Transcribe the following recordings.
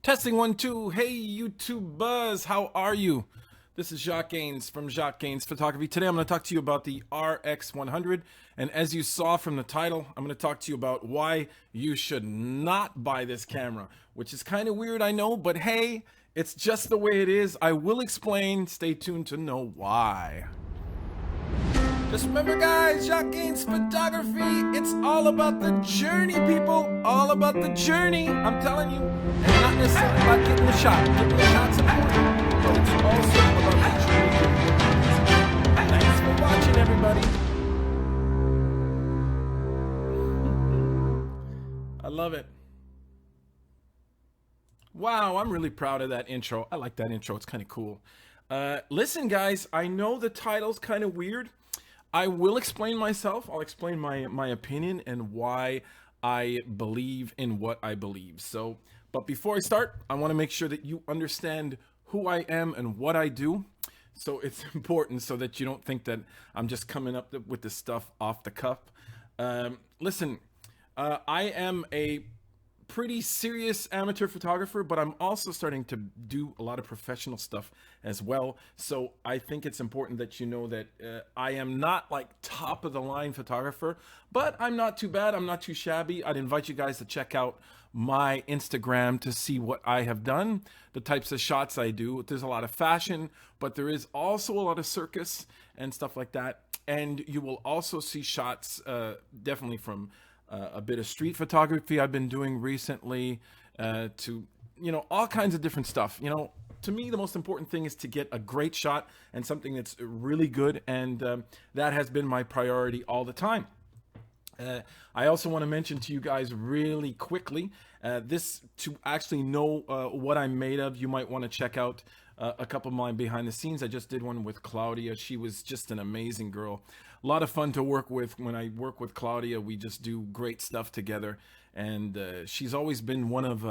Testing 1 2. Hey YouTube Buzz, how are you? This is Jacques Gaines from Jacques Gaines Photography. Today I'm going to talk to you about the RX100, and as you saw from the title, I'm going to talk to you about why you should not buy this camera, which is kind of weird, I know, but hey, it's just the way it is. I will explain. Stay tuned to know why. Just remember, guys, Jacques Gaines Photography, it's all about the journey, people. All about the journey, I'm telling you. And not necessarily about getting the shot. Getting the shot's important, but it's also about the journey. Thanks for watching, everybody. I love it. Wow, I'm really proud of that intro. I like that intro. It's kind of cool. Listen, guys, I know the title's kind of weird. I will explain myself. I'll explain my opinion and why I believe in what I believe. So, but before I start, I want to make sure that you understand who I am and what I do. So it's important so that you don't think that I'm just coming up with this stuff off the cuff. Listen, I am a pretty serious amateur photographer, but I'm also starting to do a lot of professional stuff as well. So I think it's important that you know that I am not like top of the line photographer, but I'm not too bad. I'm not too shabby. I'd invite you guys to check out my Instagram to see what I have done, the types of shots I do. There's a lot of fashion, but there is also a lot of circus and stuff like that. And you will also see shots definitely from a bit of street photography I've been doing recently, to, you know, all kinds of different stuff. You know, to me, the most important thing is to get a great shot and something that's really good. And that has been my priority all the time. I also want to mention to you guys really quickly, this to actually know what I'm made of, you might want to check out a couple of my behind the scenes. I just did one with Claudia. She was just an amazing girl. A lot of fun to work with. When I work with Claudia, we just do great stuff together. And she's always been one of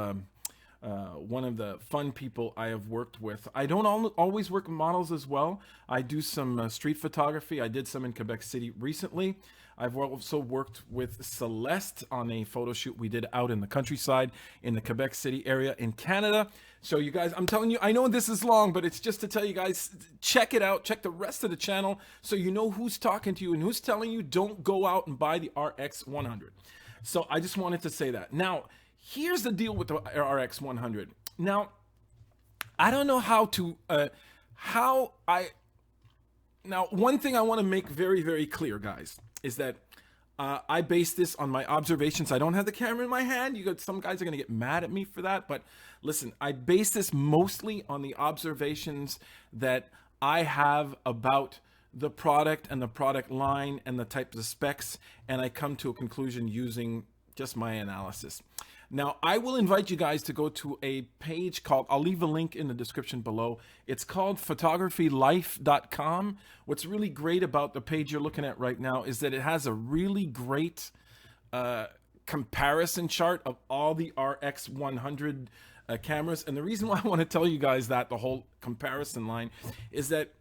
the fun people I have worked with. I don't always work with models as well. I do some street photography. I did some in Quebec City recently. I've also worked with Celeste on a photo shoot we did out in the countryside in the Quebec City area in Canada. So you guys, I'm telling you, I know this is long, but it's just to tell you guys, check it out. Check the rest of the channel so you know who's talking to you and who's telling you don't go out and buy the RX100. So I just wanted to say that. Now, here's the deal with the RX100. Now, I don't know how to, now, one thing I want to make very, very clear, guys, is that I base this on my observations. I don't have the camera in my hand. Some guys are going to get mad at me for that. But listen, I base this mostly on the observations that I have about the product and the product line and the types of specs. And I come to a conclusion using just my analysis. Now, I will invite you guys to go to a page called, I'll leave a link in the description below. It's called photographylife.com. What's really great about the page you're looking at right now is that it has a really great comparison chart of all the RX100 cameras. And the reason why I want to tell you guys that, the whole comparison line, is that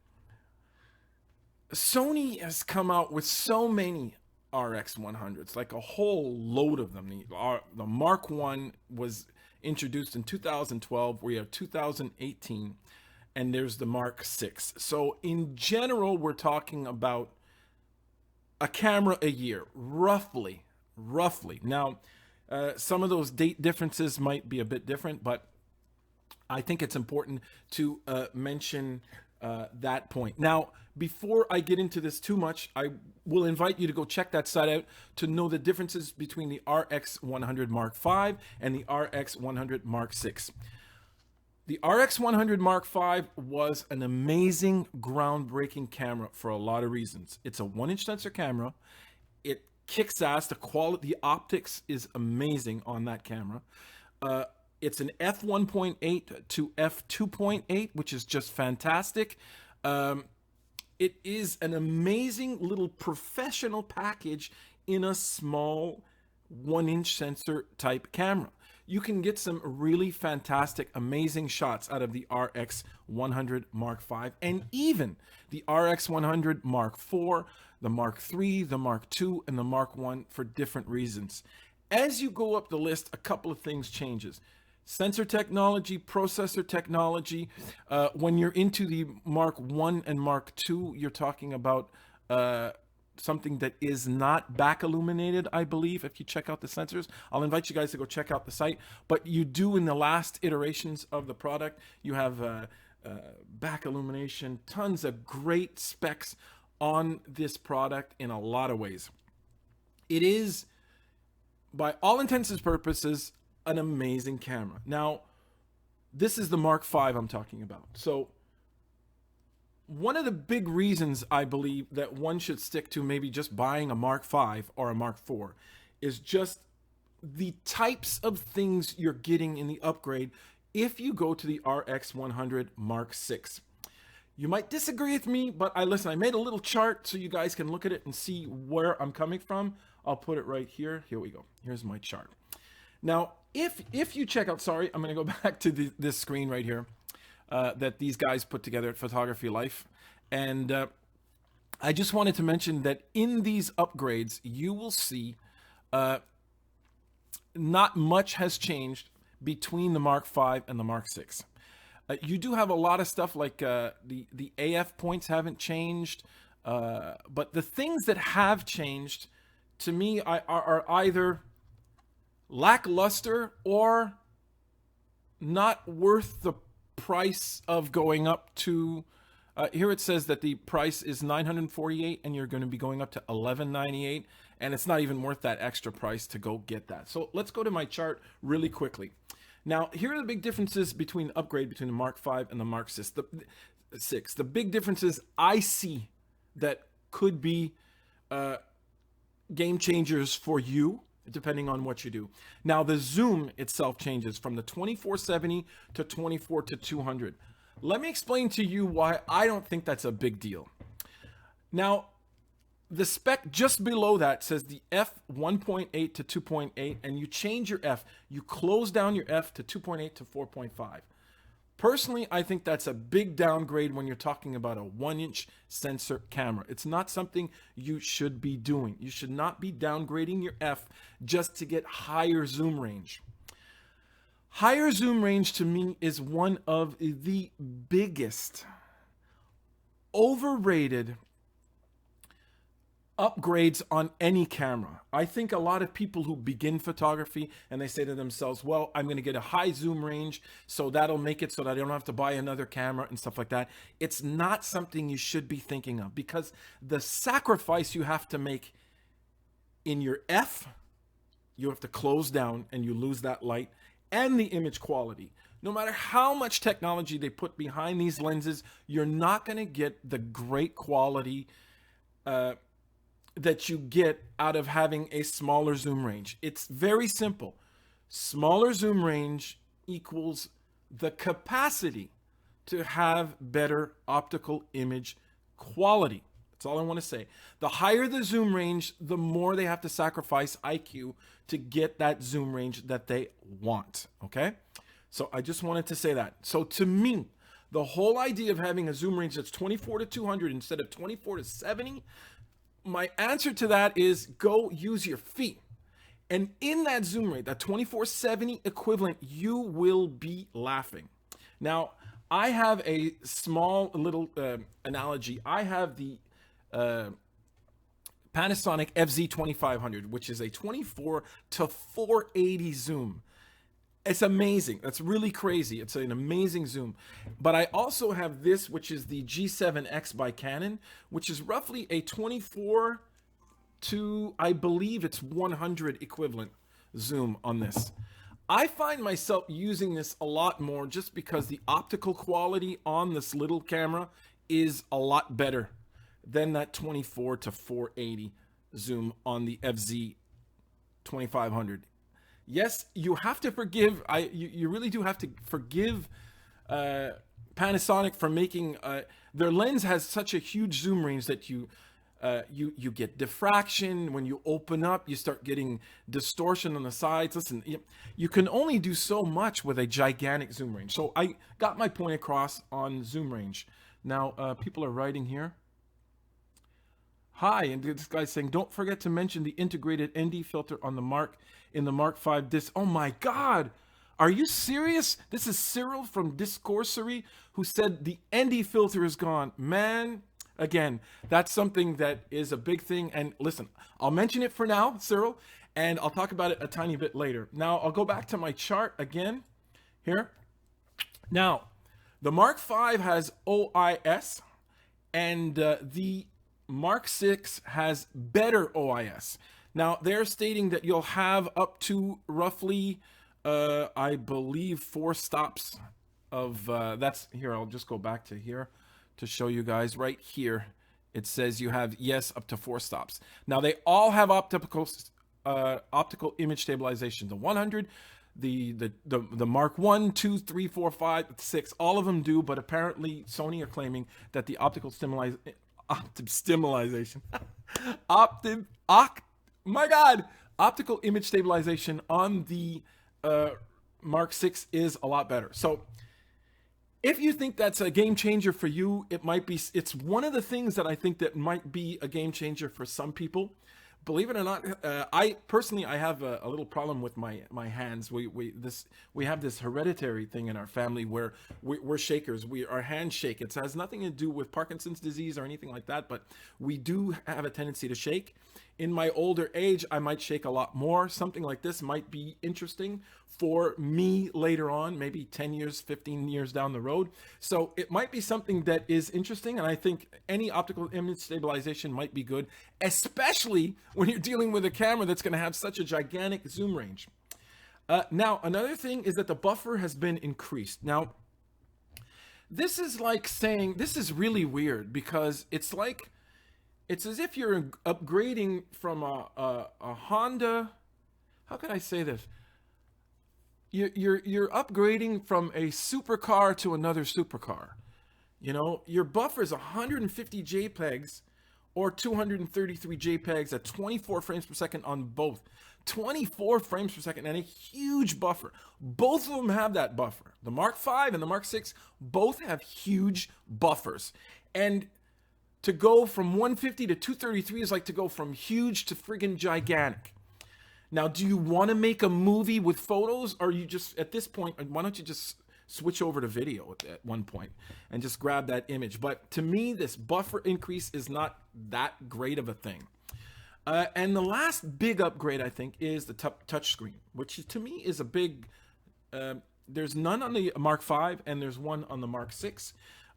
Sony has come out with so many RX100s, like a whole load of them. The Mark 1 was introduced in 2012. We have 2018, and there's the Mark 6. So in general, we're talking about a camera a year, roughly. Now, some of those date differences might be a bit different, but I think it's important to mention that point. Now, before I get into this too much, I will invite you to go check that site out to know the differences between the RX100 Mark V and the RX100 Mark VI. The RX100 Mark V was an amazing, groundbreaking camera for a lot of reasons. It's a 1-inch sensor camera. It kicks ass. The quality, the optics is amazing on that camera. It's an f1.8 to f2.8, which is just fantastic. It is an amazing little professional package in a small 1-inch sensor type camera. You can get some really fantastic, amazing shots out of the RX100 Mark V and even the RX100 Mark IV, the Mark III, the Mark II, and the Mark I for different reasons. As you go up the list, a couple of things changes. sensor technology, processor technology. When you're into the Mark 1 and Mark 2, you're talking about something that is not back illuminated, I believe, if you check out the sensors. I'll invite you guys to go check out the site. But you do, in the last iterations of the product, you have back illumination, tons of great specs on this product in a lot of ways. It is, by all intents and purposes, an amazing camera. Now, this is the Mark V I'm talking about. So one of the big reasons I believe that one should stick to maybe just buying a Mark V or a Mark IV is just the types of things you're getting in the upgrade if you go to the RX100 Mark VI. You might disagree with me, but I made a little chart so you guys can look at it and see where I'm coming from. I'll put it right here. Here we go. Here's my chart. Now, if you check out, sorry, I'm going to go back to this screen right here that these guys put together at Photography Life. And I just wanted to mention that in these upgrades, you will see not much has changed between the Mark V and the Mark VI. You do have a lot of stuff like the AF points haven't changed, but the things that have changed to me are either lackluster or not worth the price of going up to. Here it says that the price is $948 and you're going to be going up to $1,198, and it's not even worth that extra price to go get that. So let's go to my chart really quickly. Now, here are the big differences between the upgrade between the Mark V and the Mark VI. The big differences I see that could be game changers for you, depending on what you do. Now, the zoom itself changes from the 2470 to 24 to 200. Let me explain to you why I don't think that's a big deal. Now, the spec just below that says the f 1.8 to 2.8, and you change your f. You close down your f to 2.8 to 4.5. Personally, I think that's a big downgrade when you're talking about a 1-inch sensor camera. It's not something you should be doing. You should not be downgrading your f just to get higher zoom range. Higher zoom range to me is one of the biggest overrated upgrades on any camera. I think a lot of people who begin photography and they say to themselves, well, I'm going to get a high zoom range, so that'll make it so that I don't have to buy another camera and stuff like that. It's not something you should be thinking of, because the sacrifice you have to make in your f, you have to close down and you lose that light, and the image quality. No matter how much technology they put behind these lenses, you're not going to get the great quality that you get out of having a smaller zoom range. It's very simple. Smaller zoom range equals the capacity to have better optical image quality. That's all I want to say. The higher the zoom range, the more they have to sacrifice IQ to get that zoom range that they want. Okay? So I just wanted to say that. So to me, the whole idea of having a zoom range that's 24 to 200 instead of 24 to 70, my answer to that is go use your feet. And in that zoom rate, that 2470 equivalent, you will be laughing. Now, I have a small little analogy. I have the Panasonic FZ2500, which is a 24 to 480 zoom. It's amazing. That's really crazy. It's an amazing zoom. But I also have this, which is the G7X by Canon, which is roughly a 24 to, I believe it's 100 equivalent zoom on this. I find myself using this a lot more just because the optical quality on this little camera is a lot better than that 24 to 480 zoom on the FZ2500. Yes, you have to forgive. You really do have to forgive Panasonic for making their lens has such a huge zoom range that you get diffraction when you open up. You start getting distortion on the sides. Listen, you can only do so much with a gigantic zoom range. So I got my point across on zoom range. Now people are writing here. Hi, and this guy's saying, don't forget to mention the integrated ND filter on the Mark in the Mark V disc. Oh my God, Are you serious? This is Cyril from Discoursory who said the ND filter is gone. Man, again, that's something that is a big thing. And listen, I'll mention it for now, Cyril, and I'll talk about it a tiny bit later. Now, I'll go back to my chart again here. Now, the Mark V has OIS, and the Mark VI has better OIS. Now, they're stating that you'll have up to roughly, I believe, 4 stops of, that's, here, I'll just go back to here to show you guys right here. It says you have, yes, up to 4 stops. Now, they all have optical image stabilization. The 100, the Mark 1, 2, 3, 4, 5, 6, all of them do, but apparently Sony are claiming that the optical optical image stabilization on the Mark 6 is a lot better. So if you think that's a game changer for you, it might be. It's one of the things that I think that might be a game changer for some people. Believe it or not, I personally have a little problem with my hands. We have this hereditary thing in our family where we're shakers. Our hands shake. It has nothing to do with Parkinson's disease or anything like that, but we do have a tendency to shake. In my older age, I might shake a lot more. Something like this might be interesting for me later on, maybe 10 years, 15 years down the road. So it might be something that is interesting, and I think any optical image stabilization might be good, especially when you're dealing with a camera that's going to have such a gigantic zoom range. Now, another thing is that the buffer has been increased. Now, this is like saying, this is really weird because it's as if you're upgrading from a Honda. How can I say this? You're upgrading from a supercar to another supercar. You know, your buffer is 150 JPEGs or 233 JPEGs at 24 frames per second on both. 24 frames per second and a huge buffer. Both of them have that buffer. The Mark V and the Mark VI both have huge buffers. And to go from 150 to 233 is like to go from huge to friggin' gigantic. Now, do you want to make a movie with photos, or you just, at this point, why don't you just switch over to video at one point and just grab that image? But to me, this buffer increase is not that great of a thing. And the last big upgrade, I think, is the touch screen, which to me is a big, there's none on the Mark V and there's one on the Mark VI.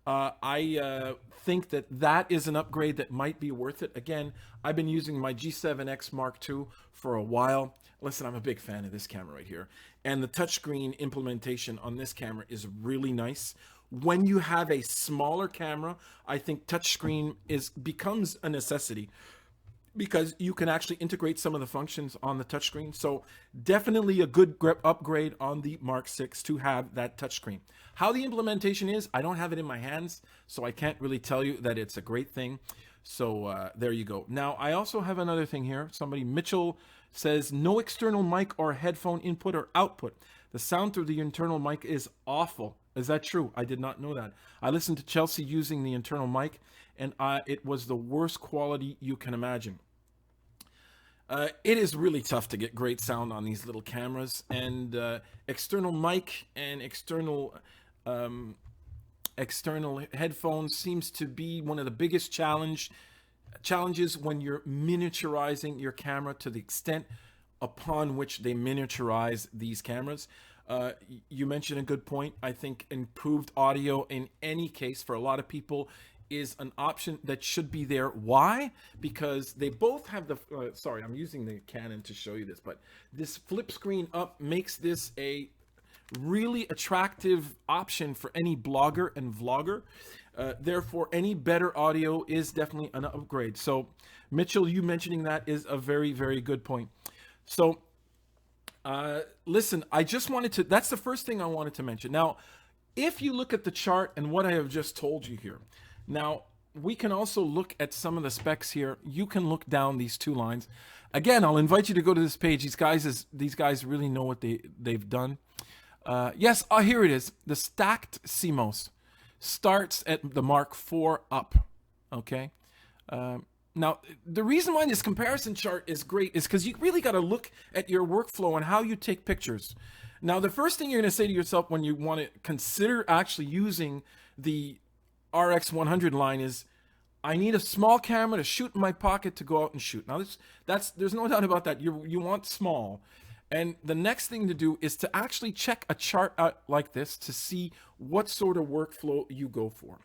I think that is an upgrade that might be worth it. Again, I've been using my G7X Mark II for a while. Listen, I'm a big fan of this camera right here. And the touchscreen implementation on this camera is really nice. When you have a smaller camera, I think touchscreen becomes a necessity because you can actually integrate some of the functions on the touchscreen. So definitely a good upgrade on the Mark VI to have that touchscreen. How the implementation is, I don't have it in my hands, so I can't really tell you that it's a great thing. So there you go. Now, I also have another thing here. Mitchell says, no external mic or headphone input or output. The sound through the internal mic is awful. Is that true? I did not know that. I listened to Chelsea using the internal mic, and it was the worst quality you can imagine. It is really tough to get great sound on these little cameras, and external mic and external headphones seems to be one of the biggest challenges when you're miniaturizing your camera to the extent upon which they miniaturize these cameras. You mentioned a good point. I think improved audio in any case for a lot of people is an option that should be there. Why? Because they both have the, sorry, I'm using the Canon to show you this, but this flip screen up makes this a really attractive option for any blogger and vlogger. Therefore, any better audio is definitely an upgrade. So Mitchell, you mentioning that is a very, very good point. So listen, I just wanted to, that's the first thing I wanted to mention. Now, if you look at the chart and what I have just told you here, now we can also look at some of the specs here. You can look down these two lines. Again, I'll invite you to go to this page. These guys really know what they've done. Yes, here it is. The stacked CMOS starts at the Mark IV up. Okay. Now, the reason why this comparison chart is great is because you really got to look at your workflow and how you take pictures. Now, the first thing you're going to say to yourself when you want to consider actually using the RX100 line is, I need a small camera to shoot in my pocket to go out and shoot. Now, there's no doubt about that. You want small. And the next thing to do is to actually check a chart out like this to see what sort of workflow you go for.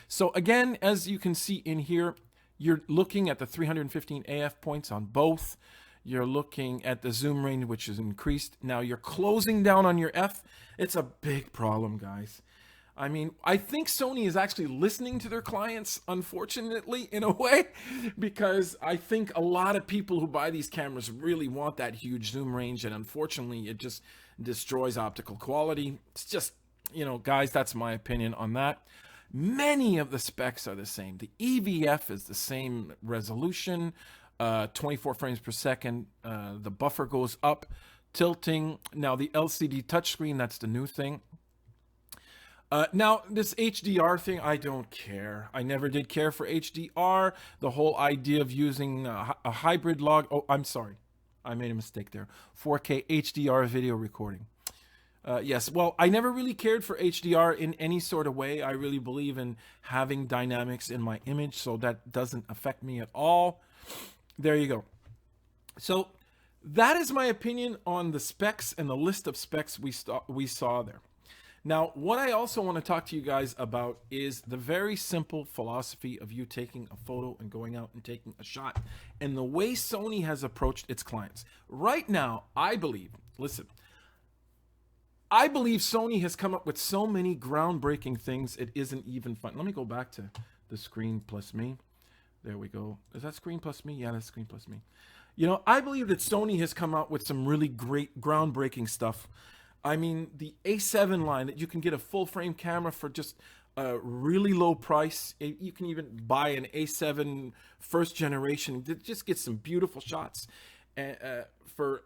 So again, as you can see in here, you're looking at the 315 AF points on both. You're looking at the zoom range, which is increased. Now you're closing down on your F. It's a big problem, guys. I mean, I think Sony is actually listening to their clients, unfortunately, in a way, because I think a lot of people who buy these cameras really want that huge zoom range, and unfortunately, it just destroys optical quality. It's just, you know, guys, that's my opinion on that. Many of the specs are the same. The EVF is the same resolution, 24 frames per second. The buffer goes up, tilting. Now, the LCD touchscreen, that's the new thing. Now, this HDR thing, I don't care. I never did care for HDR. The whole idea of using a hybrid log. Oh, I'm sorry. I made a mistake there. 4K HDR video recording. Yes, well, I never really cared for HDR in any sort of way. I really believe in having dynamics in my image, so that doesn't affect me at all. There you go. So that is my opinion on the specs and the list of specs we saw there. Now, what I also want to talk to you guys about is the very simple philosophy of you taking a photo and going out and taking a shot, and the way Sony has approached its clients. Right now, I believe, listen, I believe Sony has come up with so many groundbreaking things, it isn't even fun. Let me go back to the screen plus me. There we go. Is that screen plus me? Yeah, that's screen plus me. You know, I believe that Sony has come out with some really great groundbreaking stuff. I mean, the A7 line, that you can get a full frame camera for just a really low price. You can even buy an A7 first generation that just gets some beautiful shots for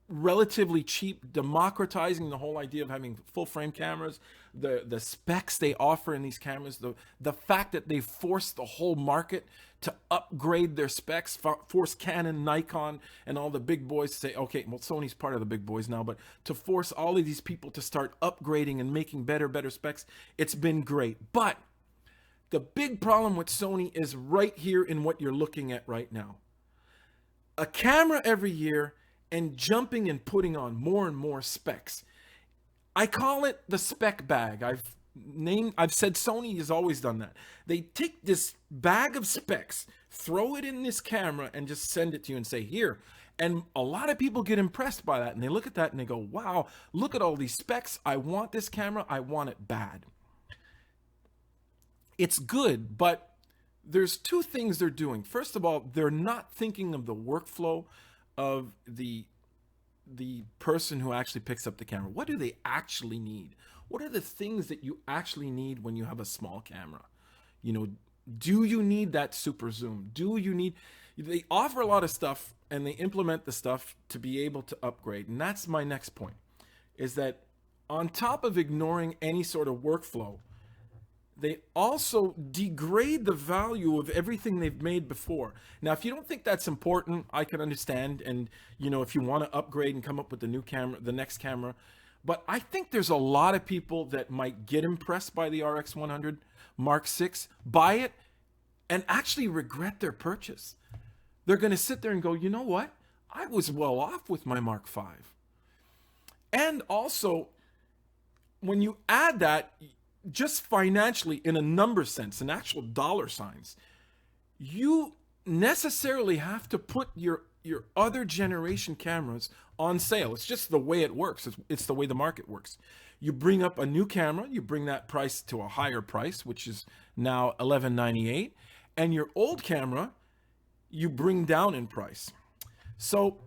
relatively cheap, democratizing the whole idea of having full frame cameras, the specs they offer in these cameras, the fact that they forced the whole market to upgrade their specs, force Canon, Nikon, and all the big boys to say, okay, well, Sony's part of the big boys now, but to force all of these people to start upgrading and making better specs, it's been great. But the big problem with Sony is right here in what you're looking at right now. A camera every year and jumping and putting on more and more specs. I call it the spec bag. I've said Sony has always done that. They take this bag of specs, throw it in this camera, and just send it to you and say, here. And a lot of people get impressed by that, and they look at that and they go, wow, look at all these specs. I want this camera. I want it bad. It's good, but there's two things they're doing. First of all, they're not thinking of the workflow of the person who actually picks up the camera. What do they actually need? What are the things that you actually need when you have a small camera? You know, do you need that super zoom? Do you need, they offer a lot of stuff and they implement the stuff to be able to upgrade. And that's my next point, is that on top of ignoring any sort of workflow, they also degrade the value of everything they've made before. Now, if you don't think that's important, I can understand. And, you know, if you want to upgrade and come up with the new camera, the next camera. But I think there's a lot of people that might get impressed by the RX100 Mark VI, buy it, and actually regret their purchase. They're going to sit there and go, you know what? I was well off with my Mark V. And also, when you add that, just financially, in a number sense, in actual dollar signs, you necessarily have to put your other generation cameras on sale. It's just the way it works. It's the way the market works. You bring up a new camera, you bring that price to a higher price, which is now $11.98, and your old camera, you bring down in price. So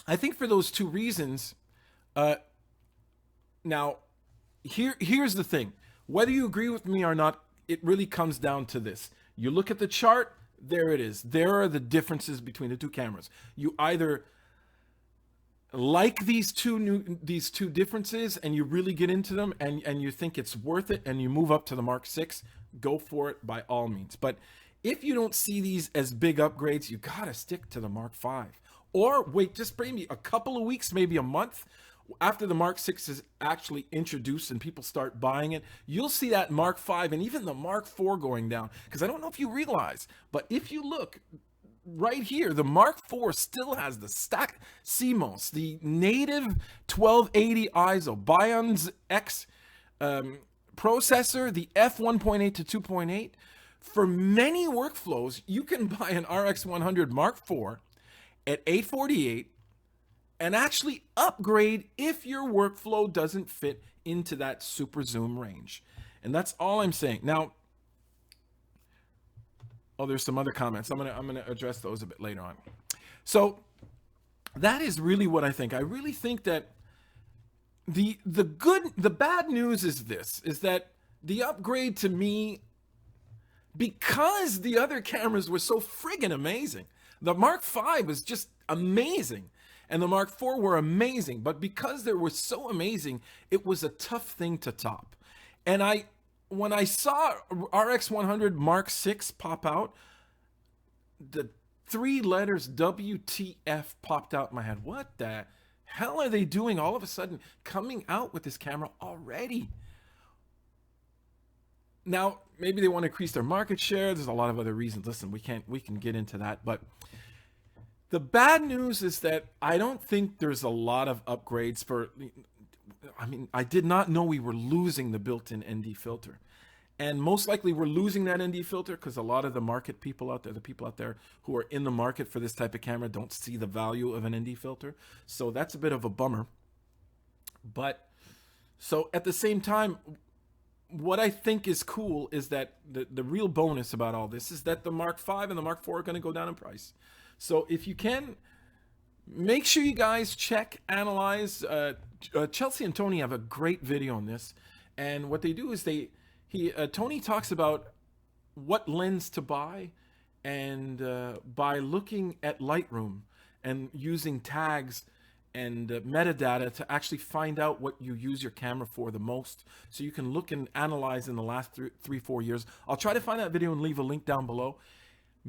I think for those two reasons, now, here's the thing. Whether you agree with me or not, it really comes down to this. You look at the chart, there it is. There are the differences between the two cameras. You either like these two differences and you really get into them and you think it's worth it and you move up to the Mark VI, go for it by all means. But if you don't see these as big upgrades, you gotta stick to the Mark V. Or wait just maybe a couple of weeks, maybe a month, after the Mark 6 is actually introduced and people start buying it, you'll see that Mark 5 and even the Mark 4 going down. Because I don't know if you realize, but if you look right here, the Mark 4 still has the stack CMOS, the native 1280 ISO, Bion's X processor, the f1.8 to 2.8. For many workflows, you can buy an RX100 Mark 4 at 848 and actually upgrade if your workflow doesn't fit into that super zoom range. And that's all I'm saying. Now, oh, there's some other comments. I'm gonna address those a bit later on. So that is really what I think. I really think that the bad news is this, is that the upgrade to me, because the other cameras were so friggin' amazing. The Mark V was just amazing. And the Mark IV were amazing, but because they were so amazing, it was a tough thing to top. And when I saw RX100 Mark VI pop out, the 3 letters WTF popped out in my head. What the hell are they doing all of a sudden coming out with this camera already? Now, maybe they want to increase their market share. There's a lot of other reasons. Listen, we can get into that, but the bad news is that I don't think there's a lot of upgrades for, I mean, I did not know we were losing the built-in ND filter. And most likely we're losing that ND filter because a lot of the market people out there, the people out there who are in the market for this type of camera don't see the value of an ND filter. So that's a bit of a bummer. But so at the same time, what I think is cool is that the real bonus about all this is that the Mark V and the Mark IV are going to go down in price. So if you can, make sure you guys check, analyze. Chelsea and Tony have a great video on this, and what they do is Tony talks about what lens to buy, and by looking at Lightroom and using tags and metadata to actually find out what you use your camera for the most, so you can look and analyze in the last 3-4 years. I'll try to find that video and leave a link down below.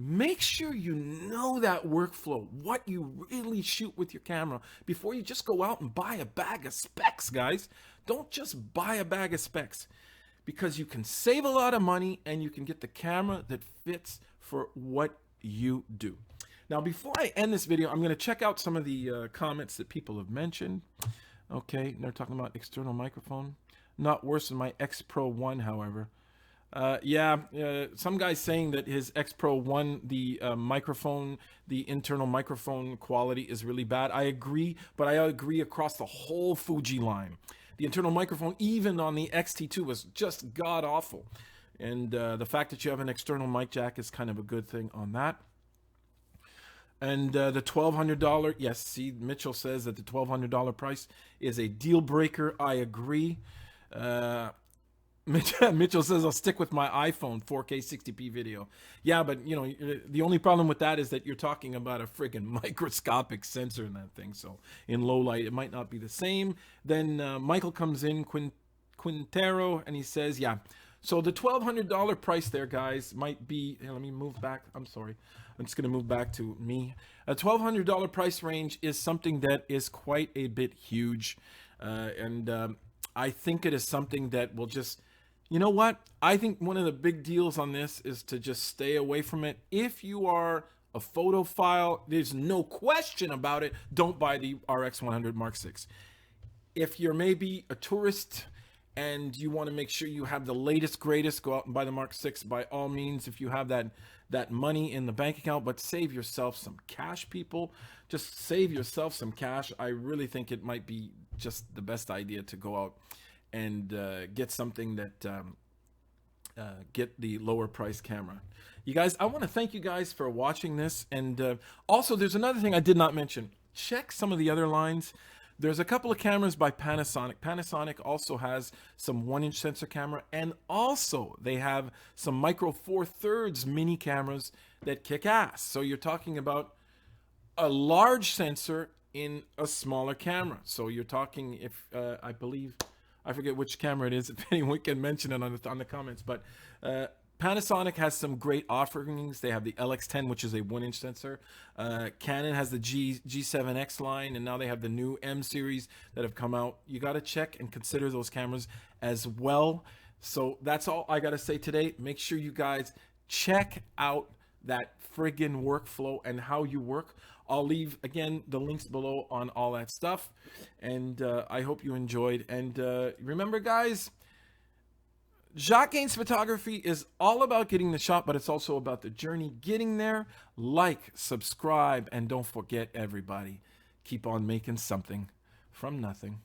Make sure you know that workflow, what you really shoot with your camera before you just go out and buy a bag of specs, guys. Don't just buy a bag of specs, because you can save a lot of money and you can get the camera that fits for what you do. Now, before I end this video, I'm going to check out some of the comments that people have mentioned. Okay, they're talking about external microphone. Not worse than my X Pro 1, however. Some guy's saying that his X Pro 1, the microphone, the internal microphone quality is really bad. I agree, but I agree across the whole Fuji line. The internal microphone, even on the XT2, was just god-awful. And the fact that you have an external mic jack is kind of a good thing on that. And the $1,200, yes, see, Mitchell says that the $1,200 price is a deal breaker. I agree. Mitchell says, I'll stick with my iPhone 4K 60p video. Yeah, but you know, the only problem with that is that you're talking about a friggin' microscopic sensor in that thing. So in low light, it might not be the same. Then Michael comes in, Quintero, and he says, yeah. So the $1,200 price there, guys, might be, let me move back. I'm sorry. I'm just going to move back to me. A $1,200 price range is something that is quite a bit huge. I think it is something that will just, you know what? I think one of the big deals on this is to just stay away from it. If you are a photophile, there's no question about it. Don't buy the RX100 Mark VI. If you're maybe a tourist and you want to make sure you have the latest, greatest, go out and buy the Mark VI by all means if you have that money in the bank account, but save yourself some cash, people. Just save yourself some cash. I really think it might be just the best idea to go out and get something that get the lower price camera. You guys, I want to thank you guys for watching this. And also, there's another thing I did not mention. Check some of the other lines. There's a couple of cameras by Panasonic. Panasonic also has some 1-inch sensor camera, and also they have some micro 4/3 mini cameras that kick ass. So you're talking about a large sensor in a smaller camera. So you're talking, if I believe, I forget which camera it is, if anyone can mention it on the comments, but Panasonic has some great offerings. They have the LX10, which is a 1-inch sensor. Canon has the G7X line, and now they have the new M series that have come out. You got to check and consider those cameras as well. So that's all I got to say today. Make sure you guys check out that friggin' workflow and how you work. I'll leave, again, the links below on all that stuff. And I hope you enjoyed. And remember, guys, Jacques Gaines Photography is all about getting the shot, but it's also about the journey getting there. Like, subscribe, and don't forget, everybody, keep on making something from nothing.